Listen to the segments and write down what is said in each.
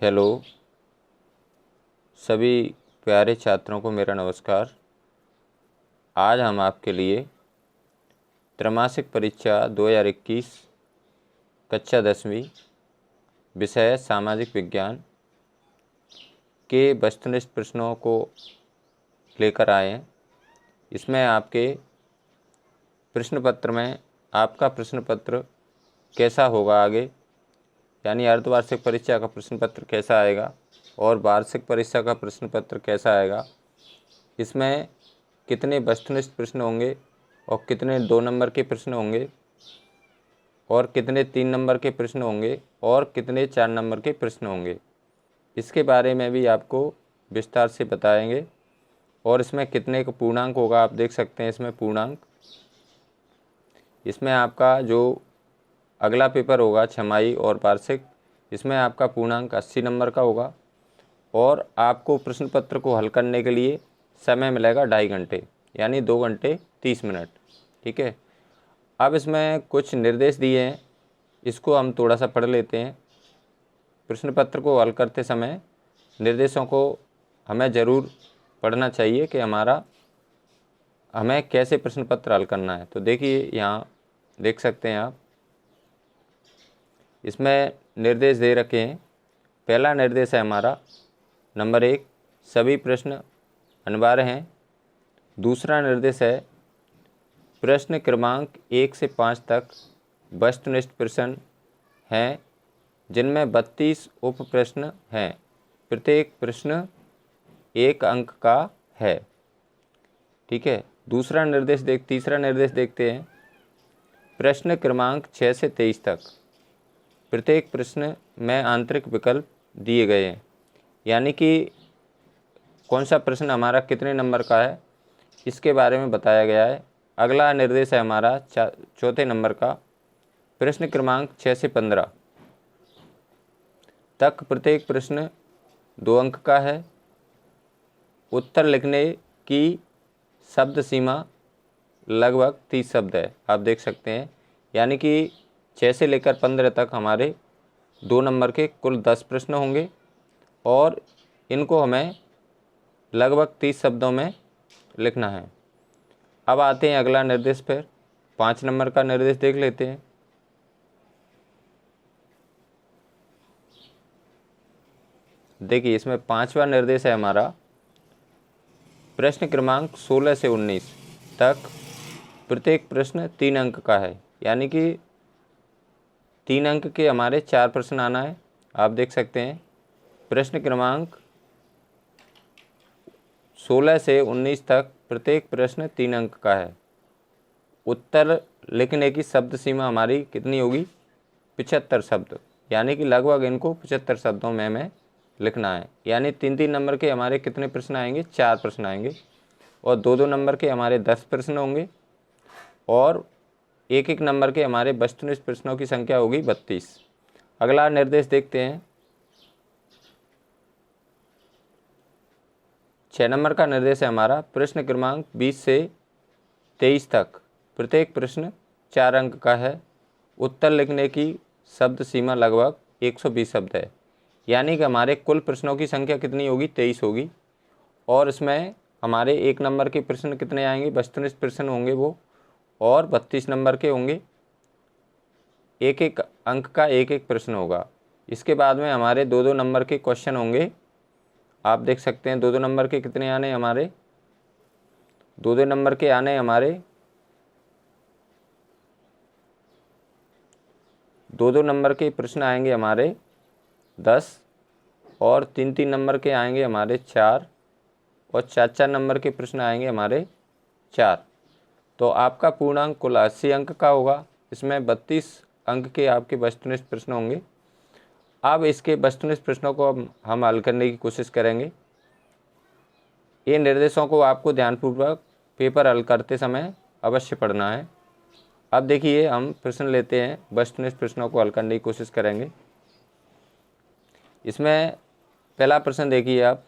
Hello सभी प्यारे छात्रों को मेरा नमस्कार। आज हम आपके लिए त्रैमासिक परीक्षा 2021 कक्षा 10वीं विषय सामाजिक विज्ञान के वस्तुनिष्ठ प्रश्नों को लेकर आए हैं। इसमें आपके प्रश्न पत्र में आपका प्रश्न पत्र कैसा होगा आगे, यानी अर्धवार्षिक परीक्षा का प्रश्न पत्र कैसा आएगा और वार्षिक परीक्षा का प्रश्न पत्र कैसा आएगा, इसमें कितने वस्तुनिष्ठ प्रश्न होंगे और कितने 2 नंबर के प्रश्न होंगे और कितने 3 नंबर के प्रश्न होंगे और कितने 4 नंबर के प्रश्न होंगे, इसके बारे में भी आपको विस्तार से बताएंगे। और इसमें कितने का पूर्णांक होगा आप देख सकते हैं। इसमें पूर्णांक, इसमें आपका जो अगला पेपर होगा छमाही और वार्षिक, इसमें आपका पूर्णांक 80 नंबर का होगा और आपको प्रश्न पत्र को हल करने के लिए समय मिलेगा 2.5 घंटे, यानी 2 घंटे 30 मिनट। ठीक है, अब इसमें कुछ निर्देश दिए हैं, इसको हम थोड़ा सा पढ़ लेते हैं। प्रश्न पत्र को हल करते समय निर्देशों को हमें ज़रूर पढ़ना चाहिए कि हमें कैसे प्रश्न पत्र हल करना है। तो देखिए, यहाँ देख सकते हैं आप, इसमें निर्देश दे रखे हैं। पहला निर्देश है हमारा नंबर 1, सभी प्रश्न अनिवार्य हैं। दूसरा निर्देश है प्रश्न क्रमांक 1 से 5 तक वस्तुनिष्ठ प्रश्न हैं, जिनमें 32 उप प्रश्न हैं। प्रत्येक प्रश्न 1 अंक का है। ठीक है, तीसरा निर्देश देखते हैं। प्रश्न क्रमांक 6 से 23 तक प्रत्येक प्रश्न में आंतरिक विकल्प दिए गए हैं, यानी कि कौन सा प्रश्न हमारा कितने नंबर का है इसके बारे में बताया गया है। अगला निर्देश है हमारा चौथे नंबर का, प्रश्न क्रमांक 6 से 15 तक प्रत्येक प्रश्न 2 अंक का है। उत्तर लिखने की शब्द सीमा लगभग 30 शब्द है, आप देख सकते हैं। यानी कि 6 से लेकर 15 तक हमारे 2 नंबर के कुल 10 प्रश्न होंगे और इनको हमें लगभग 30 शब्दों में लिखना है। अब आते हैं अगला निर्देश पर, 5 नंबर का निर्देश देख लेते हैं। देखिए, इसमें 5वां निर्देश है हमारा प्रश्न क्रमांक 16 से 19 तक प्रत्येक प्रश्न 3 अंक का है, यानी कि 3 अंक के हमारे 4 प्रश्न आना है, आप देख सकते हैं। प्रश्न क्रमांक 16 से 19 तक प्रत्येक प्रश्न 3 अंक का है। उत्तर लिखने की शब्द सीमा हमारी कितनी होगी? 75 शब्द, यानी कि लगभग इनको 75 शब्दों में हमें लिखना है। यानी 3-3 नंबर के हमारे कितने प्रश्न आएंगे? 4 प्रश्न आएंगे और 2-2 नंबर के हमारे 10 प्रश्न होंगे और 1-1 नंबर के हमारे वस्तुनिष्ठ प्रश्नों की संख्या होगी 32। अगला निर्देश देखते हैं। 6 नंबर का निर्देश है हमारा प्रश्न क्रमांक 20 से 23 तक प्रत्येक प्रश्न 4 अंक का है। उत्तर लिखने की शब्द सीमा लगभग 120 शब्द है, यानी कि हमारे कुल प्रश्नों की संख्या कितनी होगी? 23 होगी। और इसमें हमारे 1 नंबर के प्रश्न कितने आएंगे? वस्तुनिष्ठ प्रश्न होंगे वो, और 32 नंबर के होंगे। 1-1 अंक का 1-1 प्रश्न होगा। इसके बाद में हमारे 2-2 नंबर के क्वेश्चन होंगे, आप देख सकते हैं। 2-2 नंबर के कितने आने हमारे? 2-2 नंबर के आने हमारे 2-2 नंबर के प्रश्न आएंगे हमारे 10 और 3-3 नंबर के आएंगे हमारे 4 और 4-4 नंबर के प्रश्न आएंगे हमारे 4। तो आपका पूर्णांक कुल 80 अंक का होगा। इसमें 32 अंक के आपके वस्तुनिष्ठ प्रश्न होंगे। अब इसके वस्तुनिष्ठ प्रश्नों को हम हल करने की कोशिश करेंगे। ये निर्देशों को आपको ध्यानपूर्वक पेपर हल करते समय अवश्य पढ़ना है। अब देखिए, हम प्रश्न लेते हैं, वस्तुनिष्ठ प्रश्नों को हल करने की कोशिश करेंगे। इसमें पहला प्रश्न देखिए आप,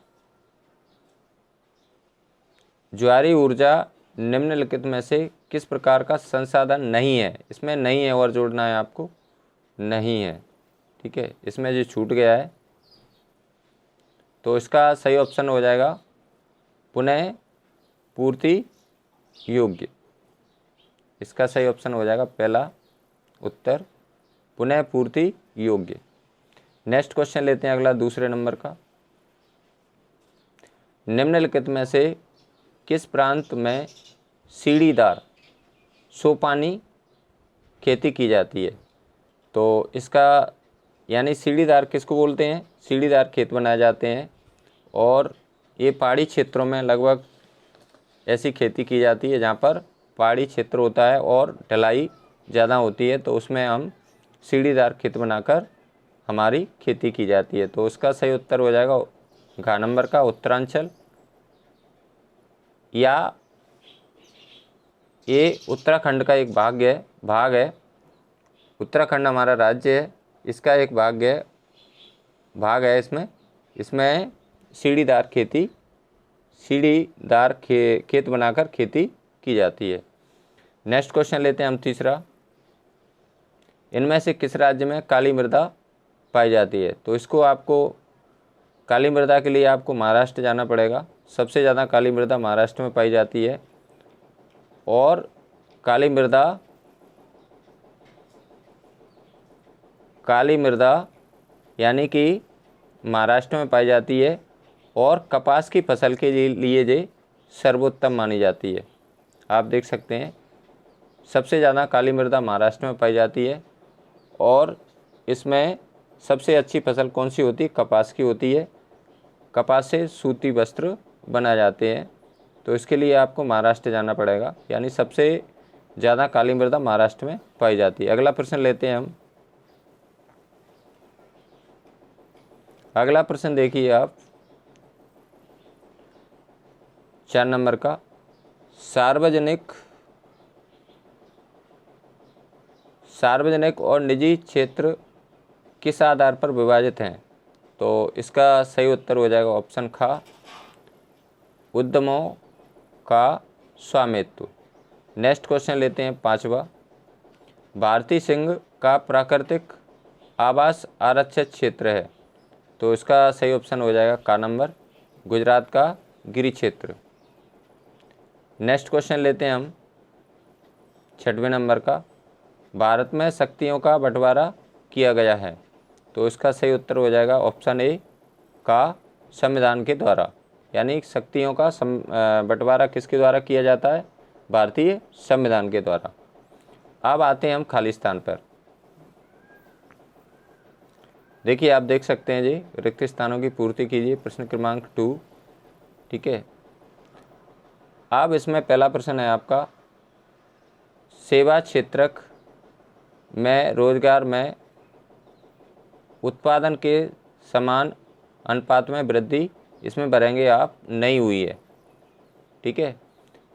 ज्वारीय ऊर्जा निम्नलिखित में से किस प्रकार का संसाधन नहीं है? इसमें नहीं है और जोड़ना है आपको, नहीं है। ठीक है, इसमें जो छूट गया है तो इसका सही ऑप्शन हो जाएगा पुनः पूर्ति योग्य। इसका सही ऑप्शन हो जाएगा पहला उत्तर पुनः पूर्ति योग्य। नेक्स्ट क्वेश्चन लेते हैं अगला दूसरे नंबर का। निम्नलिखित में से किस प्रांत में सीढ़ीदार सोपानी खेती की जाती है? तो इसका यानी सीढ़ीदार किसको बोलते हैं? सीढ़ीदार खेत बनाए जाते हैं और ये पहाड़ी क्षेत्रों में लगभग ऐसी खेती की जाती है जहाँ पर पहाड़ी क्षेत्र होता है और ढलाई ज़्यादा होती है, तो उसमें हम सीढ़ीदार खेत बनाकर हमारी खेती की जाती है। तो उसका सही उत्तर हो जाएगा घ नंबर का उत्तरांचल, या ये उत्तराखंड का एक भाग है। उत्तराखंड हमारा राज्य है, इसका एक भाग है इसमें सीढ़ीदार खेत बनाकर खेती की जाती है। नेक्स्ट क्वेश्चन लेते हैं हम तीसरा। इनमें से किस राज्य में काली मृदा पाई जाती है? तो इसको आपको काली मृदा के लिए आपको महाराष्ट्र जाना पड़ेगा। सबसे ज़्यादा काली मृदा महाराष्ट्र में पाई जाती है और काली मृदा यानी कि महाराष्ट्र में पाई जाती है और कपास की फसल के लिए ये सर्वोत्तम मानी जाती है। आप देख सकते हैं सबसे ज़्यादा काली मृदा महाराष्ट्र में पाई जाती है और इसमें सबसे अच्छी फसल कौन सी होती है? कपास की होती है। कपास से सूती वस्त्र बनाए जाते हैं, तो इसके लिए आपको महाराष्ट्र जाना पड़ेगा, यानी सबसे ज़्यादा काली मृदा महाराष्ट्र में पाई जाती है। अगला प्रश्न लेते हैं हम। अगला प्रश्न देखिए आप 4 नंबर का। सार्वजनिक और निजी क्षेत्र किस आधार पर विभाजित हैं? तो इसका सही उत्तर हो जाएगा ऑप्शन ख उद्यमों का स्वामित्व। नेक्स्ट क्वेश्चन लेते हैं 5वां। भारती सिंह का प्राकृतिक आवास आरक्षित क्षेत्र है, तो इसका सही ऑप्शन हो जाएगा का नंबर गुजरात का गिरी क्षेत्र। नेक्स्ट क्वेश्चन लेते हैं हम 6वें नंबर का। भारत में शक्तियों का बंटवारा किया गया है, तो इसका सही उत्तर हो जाएगा ऑप्शन ए का संविधान के द्वारा, यानी शक्तियों का बंटवारा किसके द्वारा किया जाता है? भारतीय संविधान के द्वारा। अब आते हैं हम खालिस्तान पर। देखिए आप देख सकते हैं जी, रिक्त स्थानों की पूर्ति कीजिए, प्रश्न क्रमांक 2। ठीक है, अब इसमें पहला प्रश्न है आपका, सेवा क्षेत्र में रोजगार में उत्पादन के समान अनुपात में वृद्धि इसमें भरेंगे आप नहीं हुई है। ठीक है,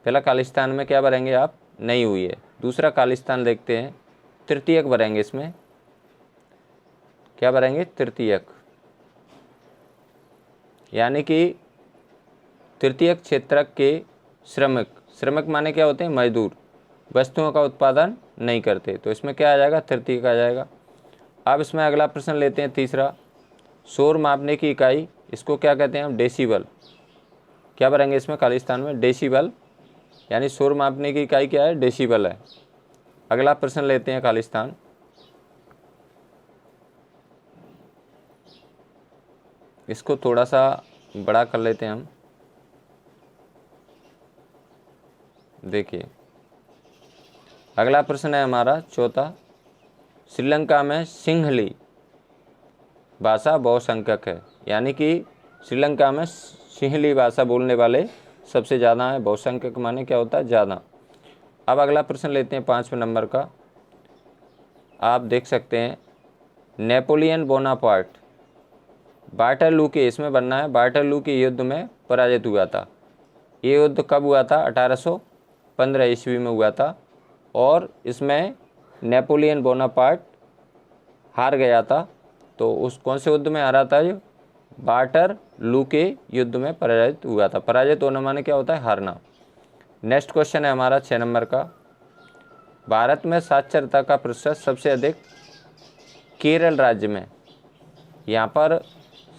पहला खालिस्तान में क्या भरेंगे आप? नहीं हुई है। दूसरा खालिस्तान देखते हैं, तृतीयक भरेंगे। इसमें क्या भरेंगे? तृतीयक, यानी कि तृतीयक क्षेत्र के श्रमिक माने क्या होते हैं? मजदूर, वस्तुओं का उत्पादन नहीं करते, तो इसमें क्या आ जाएगा? तृतीयक आ जाएगा। अब इसमें अगला प्रश्न लेते हैं तीसरा। शोर मापने की इकाई, इसको क्या कहते हैं हम? डेसिबल। क्या भरेंगे इसमें खालिस्तान में? डेसिबल, यानी शोर मापने की इकाई क्या है? डेसिबल है। अगला प्रश्न लेते हैं खालिस्तान। इसको थोड़ा सा बड़ा कर लेते हैं हम। देखिए अगला प्रश्न है हमारा चौथा। श्रीलंका में सिंहली भाषा बहुसंख्यक है, यानी कि श्रीलंका में सिंहली भाषा बोलने वाले सबसे ज़्यादा है। बहुसंख्यक माने क्या होता है? ज़्यादा। अब अगला प्रश्न लेते हैं 5वें नंबर का। आप देख सकते हैं नेपोलियन बोनापार्ट वाटरलू के, इसमें बनना है, वाटरलू के युद्ध में पराजित हुआ था। ये युद्ध कब हुआ था? 1815 ईस्वी में हुआ था और इसमें नेपोलियन बोनापार्ट हार गया था। तो उस कौन से युद्ध में हारा था? जो वाटरलू के युद्ध में पराजित हुआ था। पराजित होना माने क्या होता है? हारना। नेक्स्ट क्वेश्चन है हमारा 6 नंबर का। भारत में साक्षरता का प्रतिशत सबसे अधिक केरल राज्य में, यहाँ पर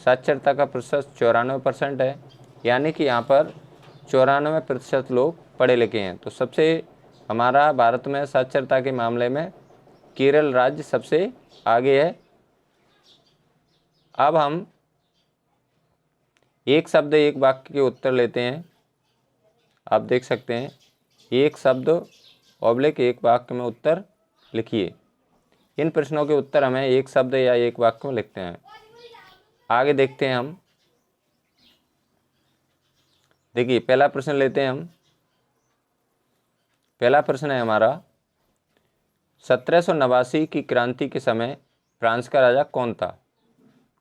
साक्षरता का प्रतिशत 94% है, यानी कि यहाँ पर 94% लोग पढ़े लिखे हैं। तो सबसे हमारा भारत में साक्षरता के मामले में केरल राज्य सबसे आगे है। अब हम एक शब्द एक वाक्य के उत्तर लेते हैं। आप देख सकते हैं, एक शब्द ऑब्लिक एक वाक्य में उत्तर लिखिए। इन प्रश्नों के उत्तर हमें एक शब्द या एक वाक्य में लिखते हैं। आगे देखते हैं हम। देखिए पहला प्रश्न लेते हैं हम। पहला प्रश्न है हमारा, 1789 की क्रांति के समय फ्रांस का राजा कौन था?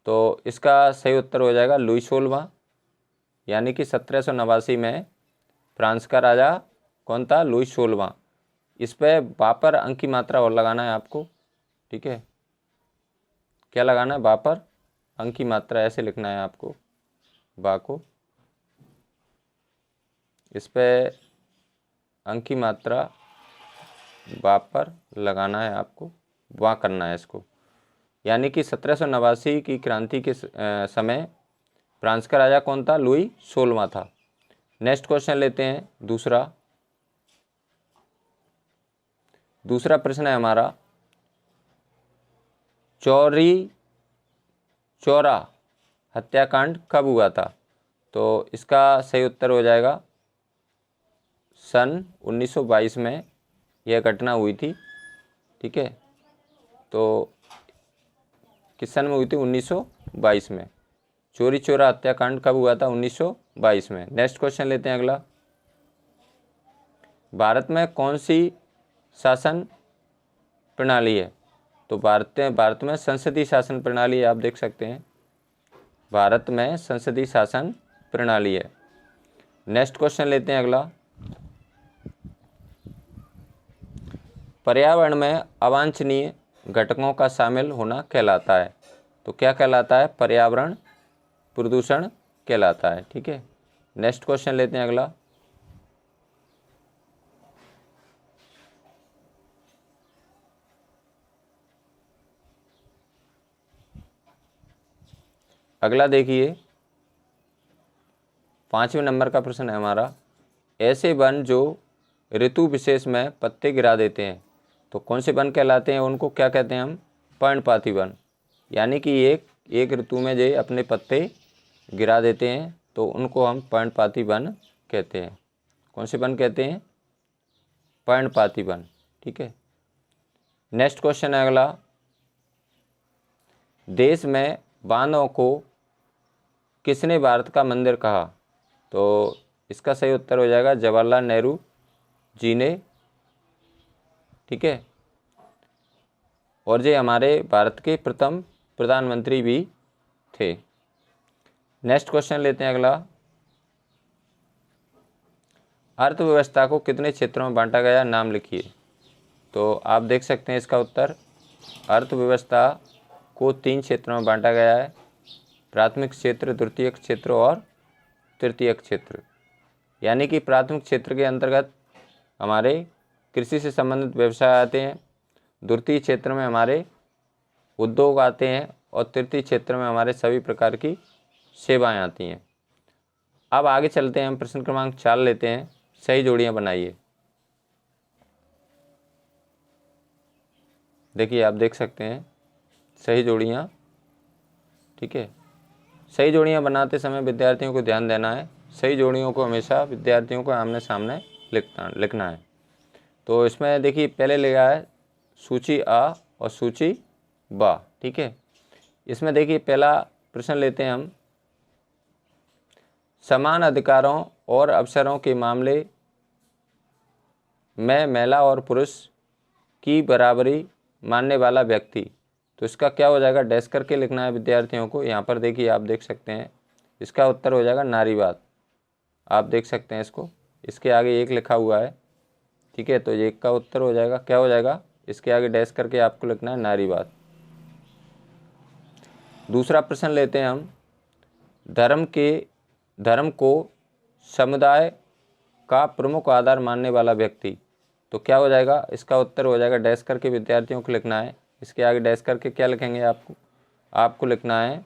तो इसका सही उत्तर हो जाएगा लुई 16वां, यानी कि 1789 में फ्रांस का राजा कौन था? लुई 16वां। इस पर बापर अंक की मात्रा और लगाना है आपको, ठीक है। क्या लगाना है? बापर अंक की मात्रा ऐसे लिखना है आपको, बा को। इस पर अंक की मात्रा बापर लगाना है आपको, वहाँ करना है इसको। यानी कि 1789 की क्रांति के समय फ्रांस का राजा कौन था? लुई 16वां था। नेक्स्ट क्वेश्चन लेते हैं दूसरा प्रश्न है हमारा, चौरी चौरा हत्याकांड कब हुआ था? तो इसका सही उत्तर हो जाएगा सन 1922 में यह घटना हुई थी, ठीक है। तो किस सन में हुई थी? 1922 में। चोरी चोरा हत्याकांड कब हुआ था? 1922 में। नेक्स्ट क्वेश्चन लेते हैं अगला, भारत में कौन सी शासन प्रणाली है? तो भारत में संसदीय शासन प्रणाली है। आप देख सकते हैं, भारत में संसदीय शासन प्रणाली है। नेक्स्ट क्वेश्चन लेते हैं अगला, पर्यावरण में अवांछनीय घटकों का शामिल होना कहलाता है। तो क्या कहलाता है? पर्यावरण प्रदूषण कहलाता है, ठीक है। नेक्स्ट क्वेश्चन लेते हैं अगला, अगला देखिए 5वें नंबर का प्रश्न है हमारा, ऐसे वन जो ऋतु विशेष में पत्ते गिरा देते हैं तो कौन से वन कहलाते हैं? उनको क्या कहते हैं हम? पर्णपाती वन। यानी कि एक ऋतु में जो अपने पत्ते गिरा देते हैं तो उनको हम पर्णपाती वन कहते हैं। कौन से वन कहते हैं? पर्णपाती वन, ठीक है। नेक्स्ट क्वेश्चन है अगला, देश में बांधों को किसने भारत का मंदिर कहा? तो इसका सही उत्तर हो जाएगा जवाहरलाल नेहरू जी ने, ठीक है। और ये हमारे भारत के प्रथम प्रधानमंत्री भी थे। नेक्स्ट क्वेश्चन लेते हैं अगला, अर्थव्यवस्था को कितने क्षेत्रों में बांटा गया? नाम लिखिए। तो आप देख सकते हैं इसका उत्तर, अर्थव्यवस्था को 3 क्षेत्रों में बांटा गया है, प्राथमिक क्षेत्र, द्वितीयक क्षेत्र और तृतीयक क्षेत्र। यानी कि प्राथमिक क्षेत्र के अंतर्गत हमारे कृषि से संबंधित व्यवसाय आते हैं, द्वितीय क्षेत्र में हमारे उद्योग आते हैं और तृतीय क्षेत्र में हमारे सभी प्रकार की सेवाएं आती हैं। अब आगे चलते हैं, हम प्रश्न क्रमांक 4 लेते हैं, सही जोड़ियां बनाइए। देखिए आप देख सकते हैं सही जोड़ियां, ठीक है। सही जोड़ियां बनाते समय विद्यार्थियों को ध्यान देना है, सही जोड़ियों को हमेशा विद्यार्थियों को आमने सामने लिखना है। तो इसमें देखिए पहले लिखा है सूची आ और सूची बा, ठीक है। इसमें देखिए पहला प्रश्न लेते हैं हम, समान अधिकारों और अवसरों के मामले में महिला और पुरुष की बराबरी मानने वाला व्यक्ति। तो इसका क्या हो जाएगा? डैश करके लिखना है विद्यार्थियों को। यहाँ पर देखिए आप देख सकते हैं, इसका उत्तर हो जाएगा नारीवाद। आप देख सकते हैं इसको, इसके आगे 1 लिखा हुआ है, ठीक है। तो 1 का उत्तर हो जाएगा, क्या हो जाएगा? इसके आगे डैश करके आपको लिखना है नारीवाद। दूसरा प्रश्न लेते हैं हम, धर्म को समुदाय का प्रमुख आधार मानने वाला व्यक्ति। तो क्या हो जाएगा? इसका उत्तर हो जाएगा, डैश करके विद्यार्थियों को लिखना है, इसके आगे डैश करके क्या लिखेंगे? आपको लिखना है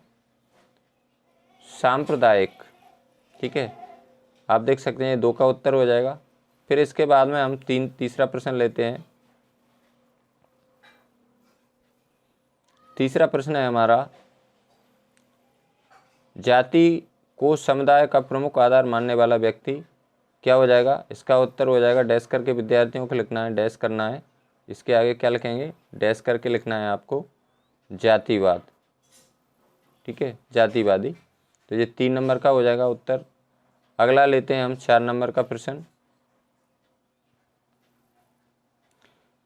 सांप्रदायिक। ठीक है, आप देख सकते हैं 2 का उत्तर हो जाएगा। फिर इसके बाद में हम तीसरा प्रश्न लेते हैं। तीसरा प्रश्न है हमारा, जाति को समुदाय का प्रमुख आधार मानने वाला व्यक्ति क्या हो जाएगा? इसका उत्तर हो जाएगा, डैश करके विद्यार्थियों को लिखना है, डैश करना है। इसके आगे क्या लिखेंगे? डैश करके लिखना है आपको, जातिवाद। ठीक है, जातिवादी। तो ये 3 नंबर का हो जाएगा उत्तर। अगला लेते हैं हम 4 नंबर का प्रश्न।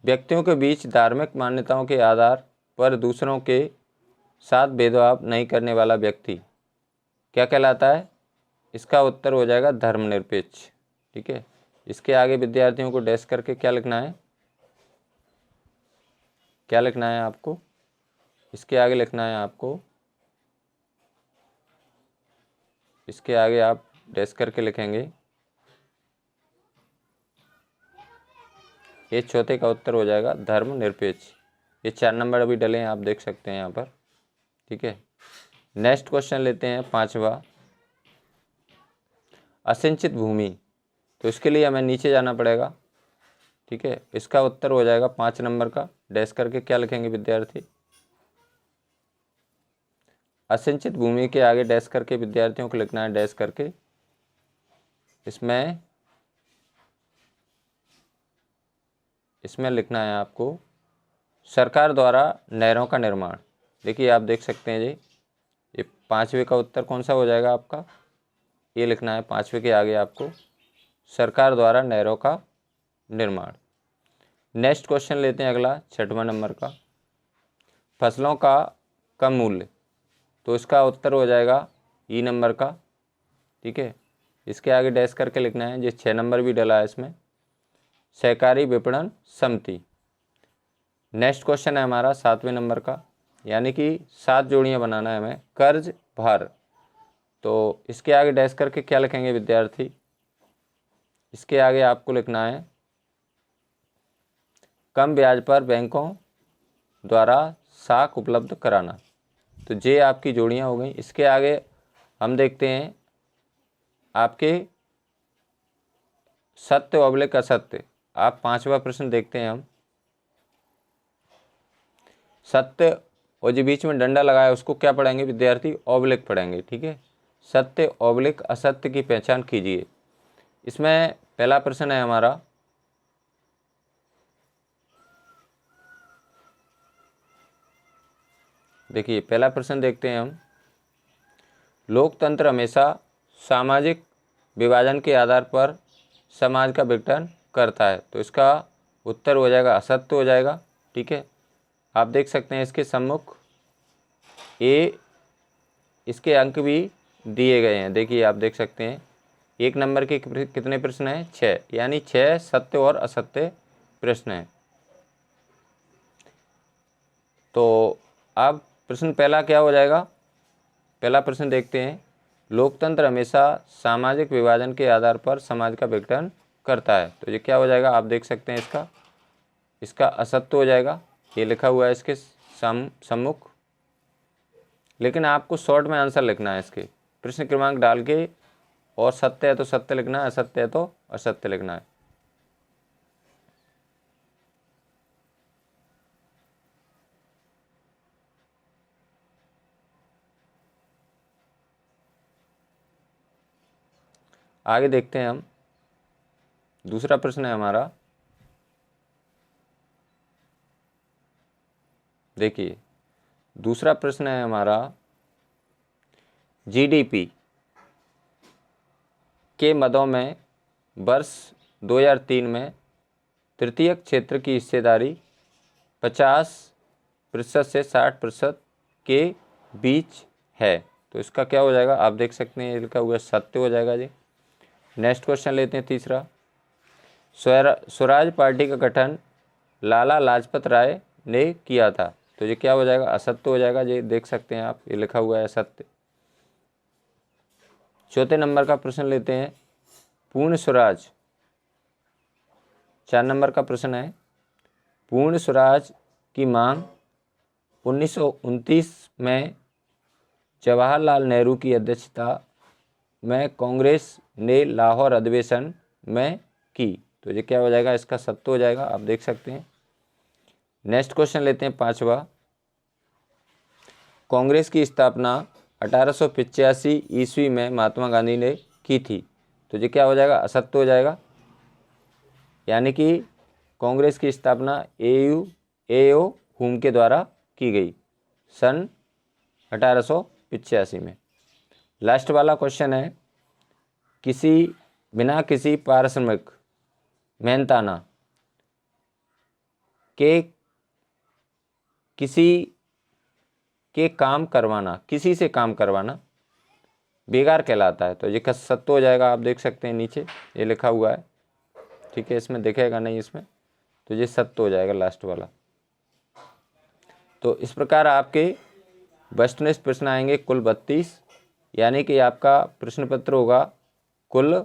व्यक्तियों के बीच धार्मिक मान्यताओं के आधार पर दूसरों के साथ भेदभाव नहीं करने वाला व्यक्ति क्या कहलाता है? इसका उत्तर हो जाएगा धर्मनिरपेक्ष। ठीक है, इसके आगे विद्यार्थियों को डैश करके क्या लिखना है? क्या लिखना है आपको? इसके आगे लिखना है आपको, इसके आगे आप डैश करके लिखेंगे। ये चौथे का उत्तर हो जाएगा धर्मनिरपेक्ष। ये 4 नंबर अभी डले हैं, आप देख सकते हैं यहाँ पर। ठीक है, नेक्स्ट क्वेश्चन लेते हैं 5वां, असिंचित भूमि। तो इसके लिए हमें नीचे जाना पड़ेगा। ठीक है, इसका उत्तर हो जाएगा 5 नंबर का, डैश करके क्या लिखेंगे विद्यार्थी? असिंचित भूमि के आगे डैश करके विद्यार्थियों को लिखना है, डैश करके। इसमें लिखना है आपको, सरकार द्वारा नहरों का निर्माण। देखिए आप देख सकते हैं जी, ये 5वें का उत्तर कौन सा हो जाएगा आपका? ये लिखना है 5वें के आगे आपको, सरकार द्वारा नहरों का निर्माण। नेक्स्ट क्वेश्चन लेते हैं अगला 6वां नंबर का, फसलों का कम मूल्य। तो इसका उत्तर हो जाएगा ई नंबर का। ठीक है, इसके आगे डैश करके लिखना है, जो 6 नंबर भी डला है इसमें, सहकारी विपणन समिति। नेक्स्ट क्वेश्चन है हमारा 7वें नंबर का, यानी कि 7 जोड़ियां बनाना है हमें, कर्ज भार। तो इसके आगे डैश करके क्या लिखेंगे विद्यार्थी? इसके आगे आपको लिखना है, कम ब्याज पर बैंकों द्वारा साख उपलब्ध कराना। तो ये आपकी जोड़ियां हो गई। इसके आगे हम देखते हैं आपके सत्य ऑब्लिक असत्य। आप 5वां प्रश्न देखते हैं हम, सत्य और जो बीच में डंडा लगाया उसको क्या पढ़ेंगे विद्यार्थी? ऑब्लिक पढ़ेंगे। ठीक है, सत्य ऑब्लिक असत्य की पहचान कीजिए। इसमें पहला प्रश्न है हमारा, देखिए पहला प्रश्न देखते हैं हम, लोकतंत्र हमेशा सामाजिक विभाजन के आधार पर समाज का विघटन करता है। तो इसका उत्तर हो जाएगा असत्य हो जाएगा। ठीक है, आप देख सकते हैं इसके सम्मुख ए, इसके अंक भी दिए गए हैं। देखिए आप देख सकते हैं 1 नंबर के कितने प्रश्न हैं? 6, यानी 6 सत्य और असत्य प्रश्न हैं। तो अब प्रश्न पहला क्या हो जाएगा? पहला प्रश्न देखते हैं, लोकतंत्र हमेशा सामाजिक विभाजन के आधार पर समाज का विघटन करता है। तो ये क्या हो जाएगा? आप देख सकते हैं इसका असत्य हो जाएगा। ये लिखा हुआ है इसके सम्मुख, लेकिन आपको शॉर्ट में आंसर लिखना है इसके, प्रश्न क्रमांक डाल के, और सत्य है तो सत्य लिखना है, असत्य है तो असत्य लिखना है। आगे देखते हैं हम, दूसरा प्रश्न है हमारा, देखिए दूसरा प्रश्न है हमारा, जीडीपी के मदों में वर्ष 2003 में तृतीयक क्षेत्र की हिस्सेदारी 50% से 60% के बीच है। तो इसका क्या हो जाएगा? आप देख सकते हैं लिखा हुआ सत्य हो जाएगा जी। नेक्स्ट क्वेश्चन लेते हैं तीसरा, स्वराज पार्टी का गठन लाला लाजपत राय ने किया था। तो ये क्या हो जाएगा? असत्य हो जाएगा। ये देख सकते हैं आप, ये लिखा हुआ है असत्य। चौथे नंबर का प्रश्न लेते हैं, पूर्ण स्वराज, 4 नंबर का प्रश्न है, पूर्ण स्वराज की मांग 1929 में जवाहरलाल नेहरू की अध्यक्षता में कांग्रेस ने लाहौर अधिवेशन में की। तो ये क्या हो जाएगा, इसका सत्य हो जाएगा, आप देख सकते हैं। नेक्स्ट क्वेश्चन लेते हैं 5वां। कांग्रेस की स्थापना 1885 ईस्वी में महात्मा गांधी ने की थी। तो ये क्या हो जाएगा, असत्य हो जाएगा। यानी कि कांग्रेस की स्थापना ए.ओ. हुम के द्वारा की गई सन 1885 में। लास्ट वाला क्वेश्चन है, बिना किसी पारिश्रमिक मेहनताना के किसी से काम करवाना बेकार कहलाता है। तो ये सत्य हो जाएगा, आप देख सकते हैं नीचे ये लिखा हुआ है, ठीक है, इसमें दिखेगा नहीं इसमें, तो ये सत्य हो जाएगा लास्ट वाला। तो इस प्रकार आपके वस्तुनिष्ठ प्रश्न आएंगे कुल 32, यानी कि आपका प्रश्न पत्र होगा कुल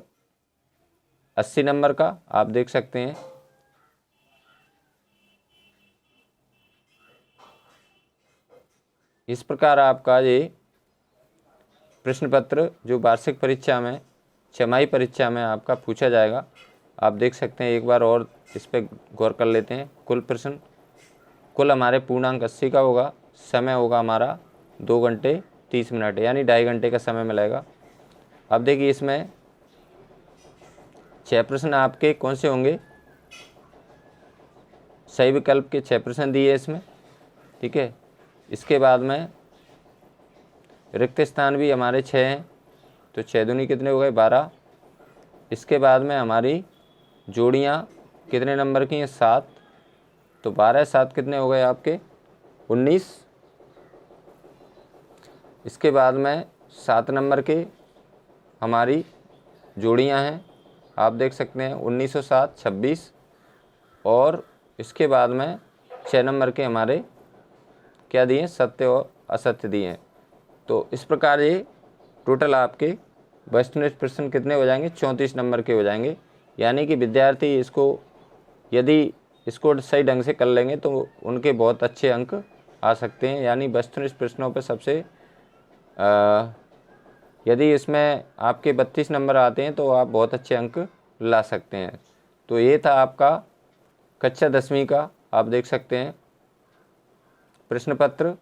80 नंबर का, आप देख सकते हैं। इस प्रकार आपका ये प्रश्न पत्र जो वार्षिक परीक्षा में, छमाही परीक्षा में आपका पूछा जाएगा, आप देख सकते हैं। एक बार और इस पर गौर कर लेते हैं। कुल हमारे पूर्णांक 80 का होगा, समय होगा हमारा 2 घंटे 30 मिनट, यानी 2.5 घंटे का समय मिलेगा। अब देखिए इसमें 6 प्रश्न आपके कौन से होंगे, सही विकल्प के 6 प्रश्न दिए इसमें, ठीक है। इसके बाद में रिक्त स्थान भी हमारे 6 हैं, तो 6 दूनी कितने हो गए, 12। इसके बाद में हमारी जोड़ियाँ कितने नंबर की हैं, 7, तो 12 7 कितने हो गए आपके, 19। इसके बाद में 7 नंबर के हमारी जोड़ियां हैं, आप देख सकते हैं 19 और 7 26। और इसके बाद में 6 नंबर के हमारे क्या दिए, सत्य और असत्य दिए हैं। तो इस प्रकार ये टोटल आपके वस्तुनिष्ठ प्रश्न कितने हो जाएंगे, 34 नंबर के हो जाएंगे। यानी कि विद्यार्थी यदि इसको सही ढंग से कर लेंगे तो उनके बहुत अच्छे अंक आ सकते हैं। यानी वस्तुनिष्ठ प्रश्नों पर सबसे यदि इसमें आपके 32 नंबर आते हैं तो आप बहुत अच्छे अंक ला सकते हैं। तो ये था आपका कक्षा 10वीं का, आप देख सकते हैं प्रश्न पत्र।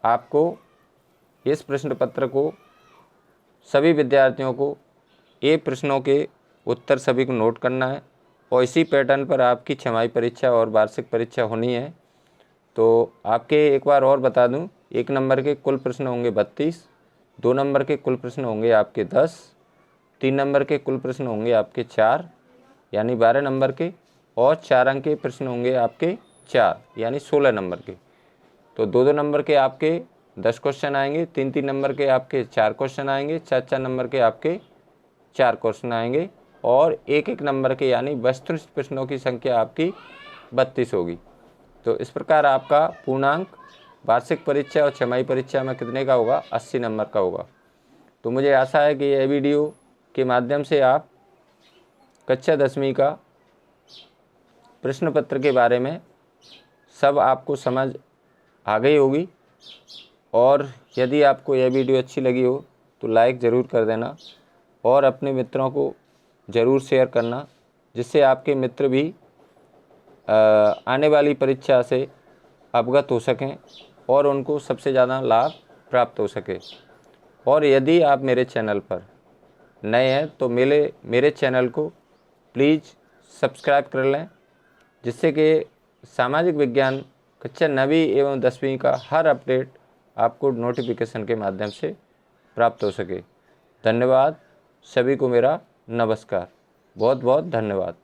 आपको इस प्रश्न पत्र को सभी विद्यार्थियों को ये प्रश्नों के उत्तर सभी को नोट करना है, और इसी पैटर्न पर आपकी छमाही परीक्षा और वार्षिक परीक्षा होनी है। तो आपके एक बार और बता दूं, 1 नंबर के कुल प्रश्न होंगे 32, 2 नंबर के कुल प्रश्न होंगे आपके 10, 3 नंबर के कुल प्रश्न होंगे आपके 4 यानी 12 नंबर के, और 4 अंक के प्रश्न होंगे आपके 4 यानी 16 नंबर के। तो 2-2 नंबर के आपके 10 क्वेश्चन आएंगे, 3-3 नंबर के आपके 4 क्वेश्चन आएंगे, 4-4 नंबर के आपके 4 क्वेश्चन आएंगे, और 1-1 नंबर के यानी वस्तुनिष्ठ प्रश्नों की संख्या आपकी 32 होगी। तो इस प्रकार आपका पूर्णांक वार्षिक परीक्षा और छमाही परीक्षा में कितने का होगा, 80 नंबर का होगा। तो मुझे आशा है कि यह वीडियो के माध्यम से आप कक्षा 10वीं का प्रश्न पत्र के बारे में सब आपको समझ आ गई होगी। और यदि आपको यह वीडियो अच्छी लगी हो तो लाइक ज़रूर कर देना, और अपने मित्रों को ज़रूर शेयर करना, जिससे आपके मित्र भी आने वाली परीक्षा से अवगत हो सकें और उनको सबसे ज़्यादा लाभ प्राप्त हो सके। और यदि आप मेरे चैनल पर नए हैं तो मेरे चैनल को प्लीज़ सब्सक्राइब कर लें, जिससे कि सामाजिक विज्ञान कक्षा 9वीं एवं 10वीं का हर अपडेट आपको नोटिफिकेशन के माध्यम से प्राप्त हो सके। धन्यवाद, सभी को मेरा नमस्कार, बहुत बहुत धन्यवाद।